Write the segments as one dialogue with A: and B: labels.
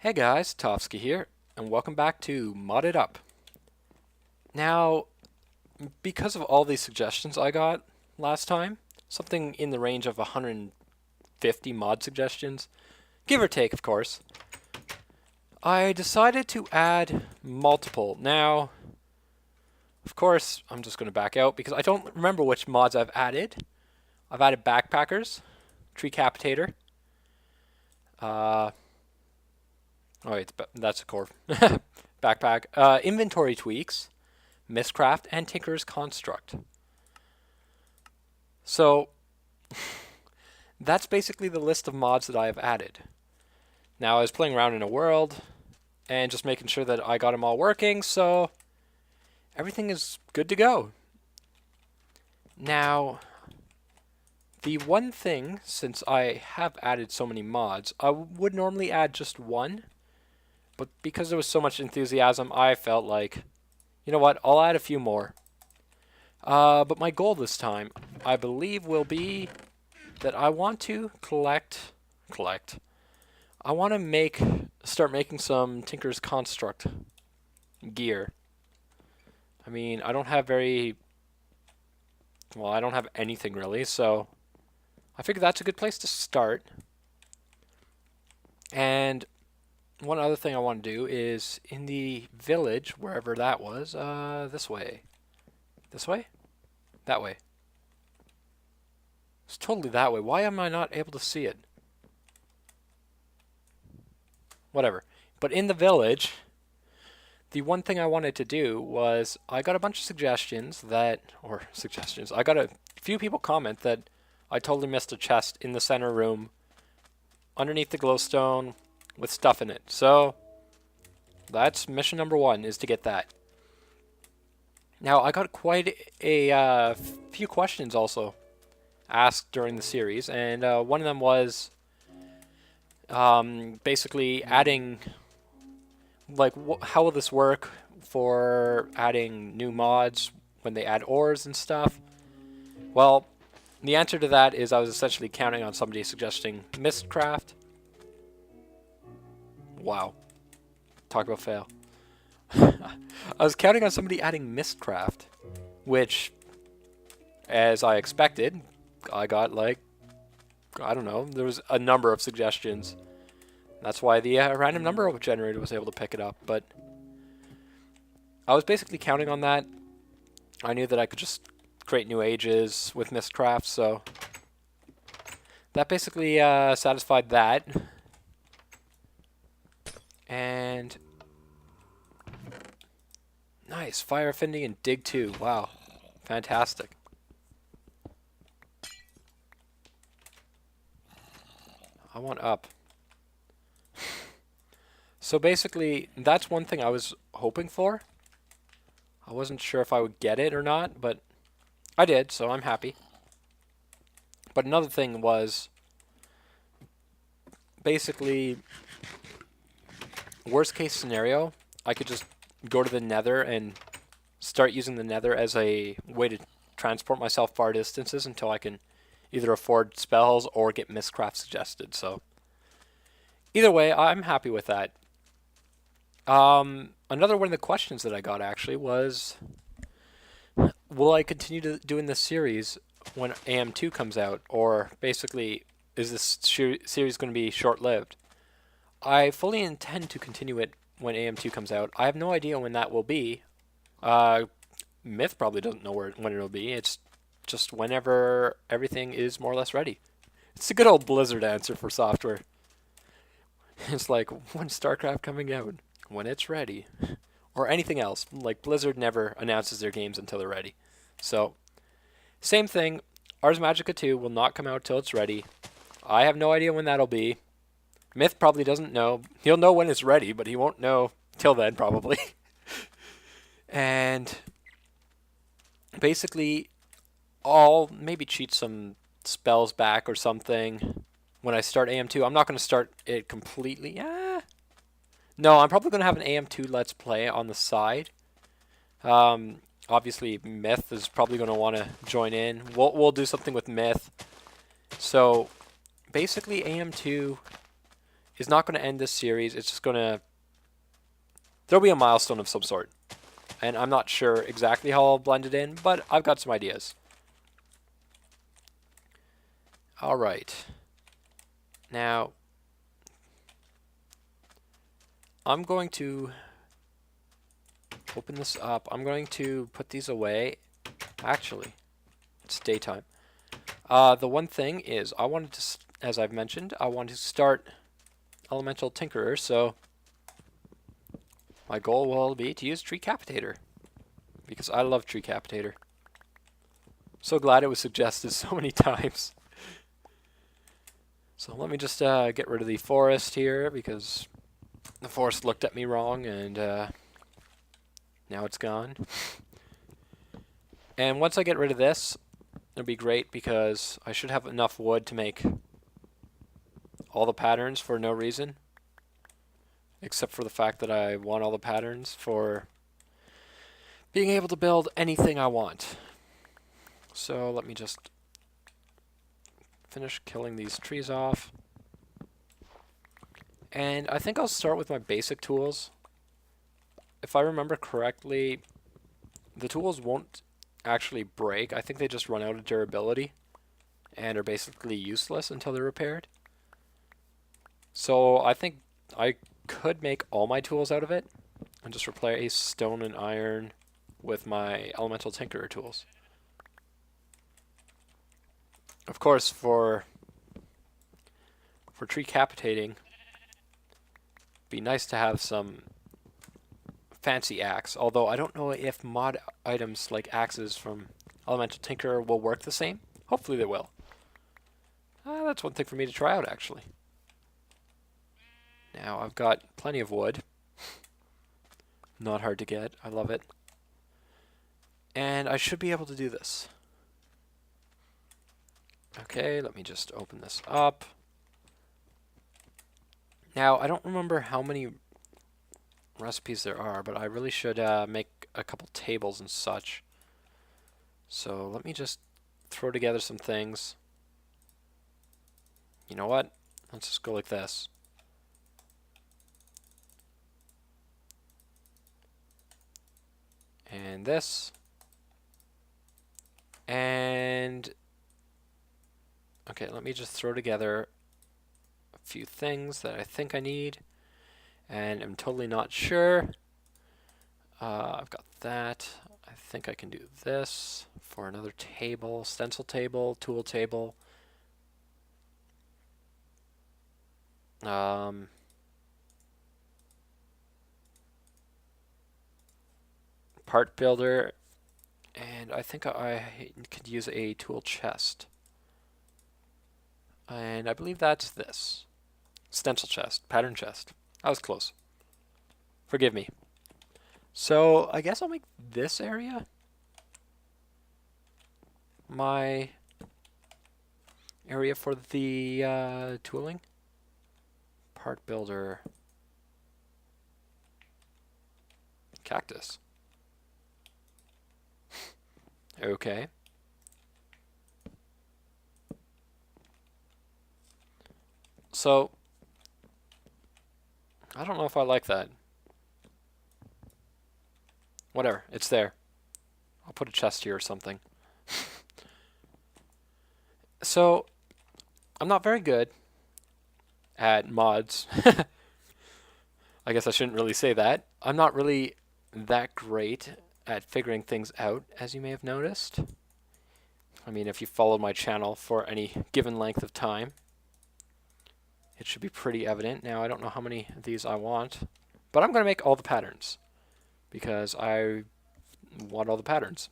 A: Hey guys, Tofsky here, and welcome back to Mod It Up. Now, because of all these suggestions I got last time, something in the range of 150 mod suggestions, give or take of course, I decided to add multiple. Now, of course, I'm just going to back out because I don't remember which mods I've added. I've added backpackers, tree capitator, oh wait, that's a core backpack, inventory tweaks, Mystcraft, and Tinker's Construct. So that's basically the list of mods that I have added. Now I was playing around in a world and just making sure that I got them all working, so everything is good to go. Now, the one thing, since I have added so many mods, I would normally add just one, but because there was so much enthusiasm, I felt like, you know what, I'll add a few more. But my goal this time, I believe, will be that I want to collect. I want to start making some Tinker's Construct gear. I mean, I don't have I don't have anything really, so I figure that's a good place to start. And one other thing I want to do is in the village, wherever that was, this way. This way? That way. It's totally that way. Why am I not able to see it? Whatever. But in the village, the one thing I wanted to do was I got a bunch of suggestions. I got a few people comment that I totally missed a chest in the center room underneath the glowstone with stuff in it. So that's mission number one, is to get that. Now, I got quite a few questions also asked during the series, and one of them was basically adding, like, how will this work for adding new mods when they add ores and stuff? Well, the answer to that is I was essentially counting on somebody suggesting Mystcraft. Wow. Talk about fail. I was counting on somebody adding Mystcraft, which, as I expected, I got like, I don't know, there was a number of suggestions. That's why the random number generator was able to pick it up, but I was basically counting on that. I knew that I could just create new ages with Mystcraft, so that basically satisfied that. And nice, fire affinity and dig 2. Wow, fantastic. I want up. So basically, that's one thing I was hoping for. I wasn't sure if I would get it or not, but I did, so I'm happy. But another thing was basically, worst case scenario, I could just go to the nether and start using the nether as a way to transport myself far distances until I can either afford spells or get Mystcraft suggested. So either way, I'm happy with that. Another one of the questions that I got actually was, will I continue doing this series when AM2 comes out, or basically, is this series going to be short-lived? I fully intend to continue it when AM2 comes out. I have no idea when that will be. Myth probably doesn't know when it'll be. It's just whenever everything is more or less ready. It's a good old Blizzard answer for software. It's like, when's StarCraft coming out? When it's ready. Or anything else. Like, Blizzard never announces their games until they're ready. So, same thing. Ars Magica 2 will not come out till it's ready. I have no idea when that'll be. Myth probably doesn't know. He'll know when it's ready, but he won't know till then, probably. And basically, I'll maybe cheat some spells back or something when I start AM2. I'm not going to start it completely. No, I'm probably going to have an AM2 Let's Play on the side. Obviously, Myth is probably going to want to join in. We'll do something with Myth. So, basically, AM2 is not going to end this series. It's just going to... There'll be a milestone of some sort. And I'm not sure exactly how I'll blend it in, but I've got some ideas. Alright. Now, I'm going to open this up. I'm going to put these away. Actually, it's daytime. The one thing is, I wanted to, as I've mentioned, I want to start Elemental Tinkerer, so my goal will be to use Tree Capitator, because I love Tree Capitator. So glad it was suggested so many times. So let me just get rid of the forest here, because the forest looked at me wrong, and now it's gone. And once I get rid of this, it'll be great, because I should have enough wood to make all the patterns for no reason, except for the fact that I want all the patterns for being able to build anything I want. So let me just finish killing these trees off. And I think I'll start with my basic tools. If I remember correctly, the tools won't actually break. I think they just run out of durability and are basically useless until they're repaired. So I think I could make all my tools out of it and just replace stone and iron with my Elemental Tinkerer tools. Of course, for tree capitating, it'd be nice to have some fancy axe, although I don't know if mod items like axes from Elemental Tinkerer will work the same. Hopefully they will. That's one thing for me to try out, actually. Now I've got plenty of wood. Not hard to get. I love it. And I should be able to do this. Okay, let me just open this up. Now, I don't remember how many recipes there are, but I really should make a couple tables and such. So let me just throw together some things. You know what? Let's just go like this. And this. And okay, let me just throw together a few things that I think I need, and I'm totally not sure. I've got that. I think I can do this for another table, stencil table, tool table. Part builder, and I think I could use a tool chest. And I believe that's this. Stencil chest, pattern chest. I was close. Forgive me. So I guess I'll make this area my area for the tooling. Part builder. Cactus. Okay. So, I don't know if I like that. Whatever, it's there. I'll put a chest here or something. So, I'm not very good at mods. I guess I shouldn't really say that. I'm not really that great at figuring things out, as you may have noticed. I mean, if you followed my channel for any given length of time, it should be pretty evident. Now, I don't know how many of these I want, but I'm going to make all the patterns because I want all the patterns.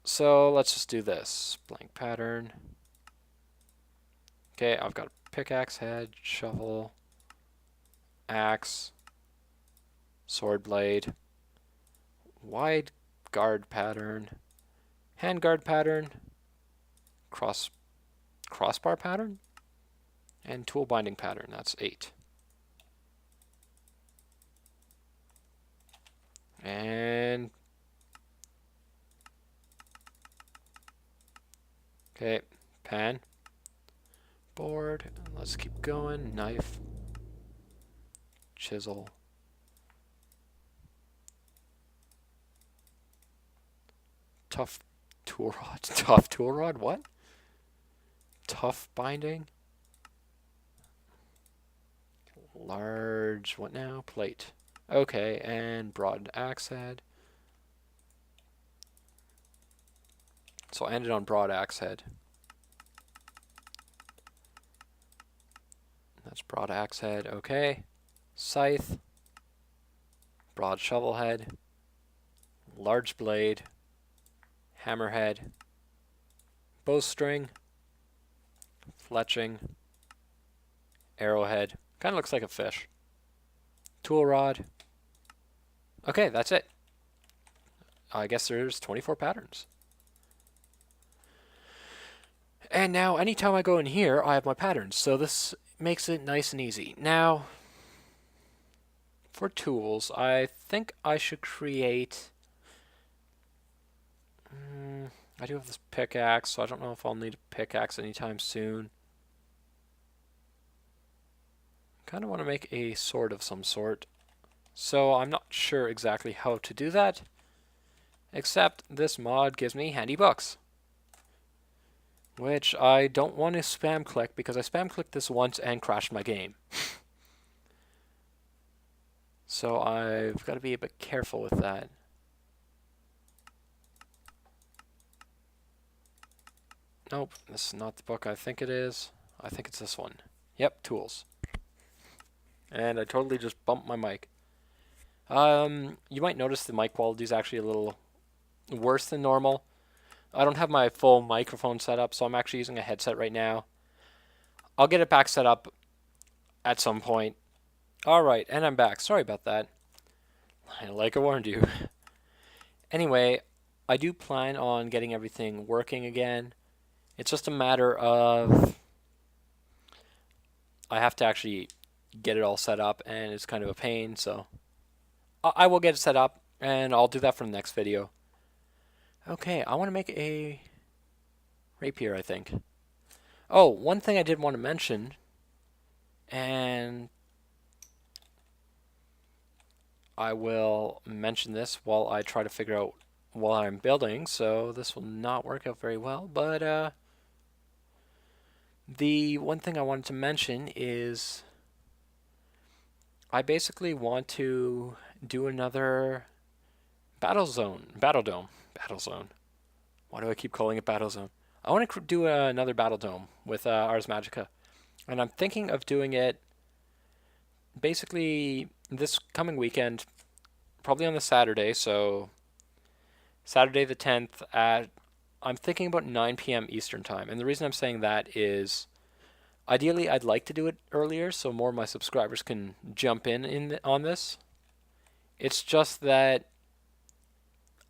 A: So let's just do this. Blank pattern. Okay, I've got a pickaxe head, shovel, axe, sword blade, wide guard pattern, hand guard pattern, crossbar pattern, and tool binding pattern. That's 8. And okay, pan, board. Let's keep going. Knife, chisel, tough tool rod. Tough tool rod? What? Tough binding. Large, what now? Plate. Okay, and broad axe head. So I ended on broad axe head. That's broad axe head. Okay. Scythe. Broad shovel head. Large blade. Hammerhead. Bowstring. Fletching. Arrowhead. Kind of looks like a fish. Tool rod. Okay, that's it. I guess there's 24 patterns. And now, anytime I go in here, I have my patterns. So this makes it nice and easy. Now, for tools, I think I should create... I do have this pickaxe, so I don't know if I'll need a pickaxe anytime soon. Kind of want to make a sword of some sort. So I'm not sure exactly how to do that, except this mod gives me handy books, which I don't want to spam click because I spam clicked this once and crashed my game. So I've got to be a bit careful with that. Nope, this is not the book I think it is. I think it's this one. Yep, tools. And I totally just bumped my mic. You might notice the mic quality is actually a little worse than normal. I don't have my full microphone set up, so I'm actually using a headset right now. I'll get it back set up at some point. Alright, and I'm back. Sorry about that. Like I warned you. Anyway, I do plan on getting everything working again. It's just a matter of... I have to actually get it all set up, and it's kind of a pain, so... I will get it set up, and I'll do that for the next video. Okay, I want to make a rapier, I think. Oh, one thing I did want to mention, and I will mention this while I try to figure out what I'm building, so this will not work out very well, but the one thing I wanted to mention is I basically want to do another battle zone. Why do I keep calling it battle zone? I want to do another battle dome with Ars Magica. And I'm thinking of doing it basically this coming weekend, probably on the Saturday, so Saturday the 10th at, I'm thinking about 9 p.m. Eastern Time. And the reason I'm saying that is, ideally I'd like to do it earlier so more of my subscribers can jump in on this. It's just that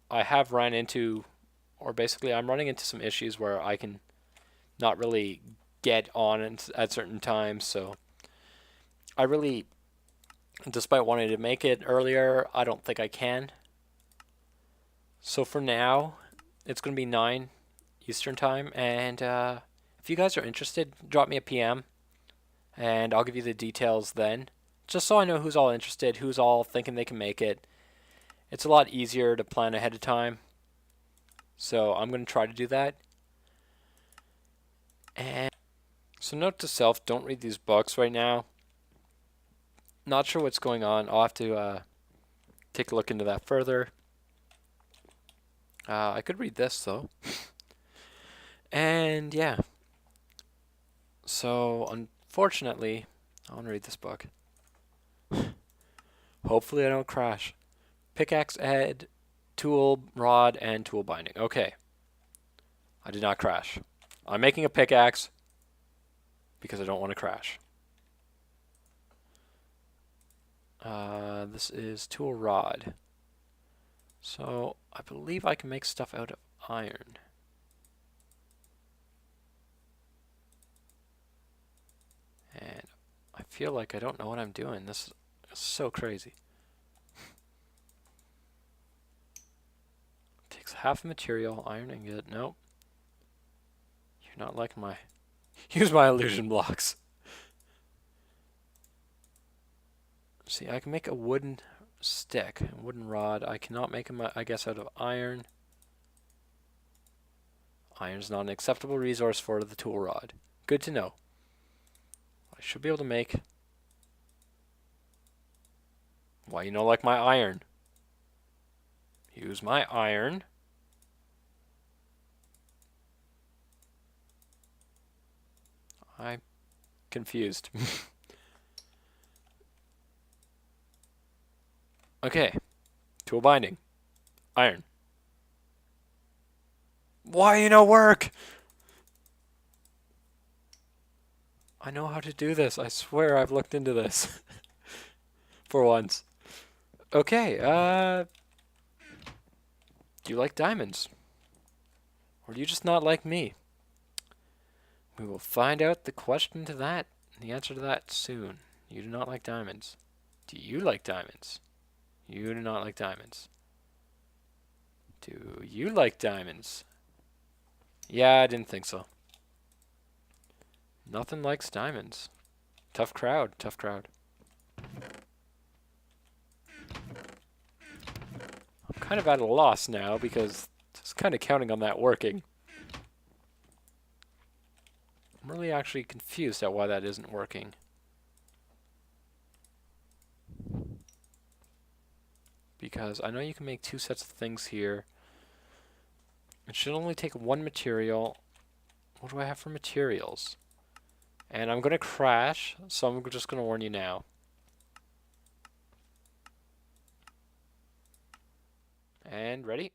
A: I have ran into, or basically I'm running into some issues where I can not really get on at certain times, so I really, despite wanting to make it earlier, I don't think I can. So for now, it's going to be 9 Eastern Time, and if you guys are interested, drop me a PM, and I'll give you the details then, just so I know who's all interested, who's all thinking they can make it. It's a lot easier to plan ahead of time, so I'm going to try to do that. And so note to self, don't read these books right now. Not sure what's going on. I'll have to take a look into that further. I could read this though. And yeah. So unfortunately, I want to read this book. Hopefully I don't crash. Pickaxe head, tool rod, and tool binding. Okay. I did not crash. I'm making a pickaxe because I don't want to crash. This is tool rod. So I believe I can make stuff out of iron. And I feel like I don't know what I'm doing. This is so crazy. Takes half the material, iron ingot. Nope. You're not liking my Use my illusion blocks. See, I can make a wooden stick, a wooden rod. I cannot make them, I guess, out of iron. Iron's not an acceptable resource for the tool rod. Good to know. I should be able to make... Why, you know, like my iron. Use my iron. I'm confused. Okay. Tool binding. Iron. Why you no work? I know how to do this. I swear I've looked into this. For once. Okay, do you like diamonds? Or do you just not like me? We will find out the question to that, the answer to that soon. You do not like diamonds. Do you like diamonds? You do not like diamonds. Do you like diamonds? Yeah, I didn't think so. Nothing likes diamonds. Tough crowd, tough crowd. I'm kind of at a loss now because just kind of counting on that working. I'm really actually confused at why that isn't working. Because I know you can make 2 sets of things here. It should only take 1 material. What do I have for materials? And I'm going to crash, so I'm just going to warn you now. And ready?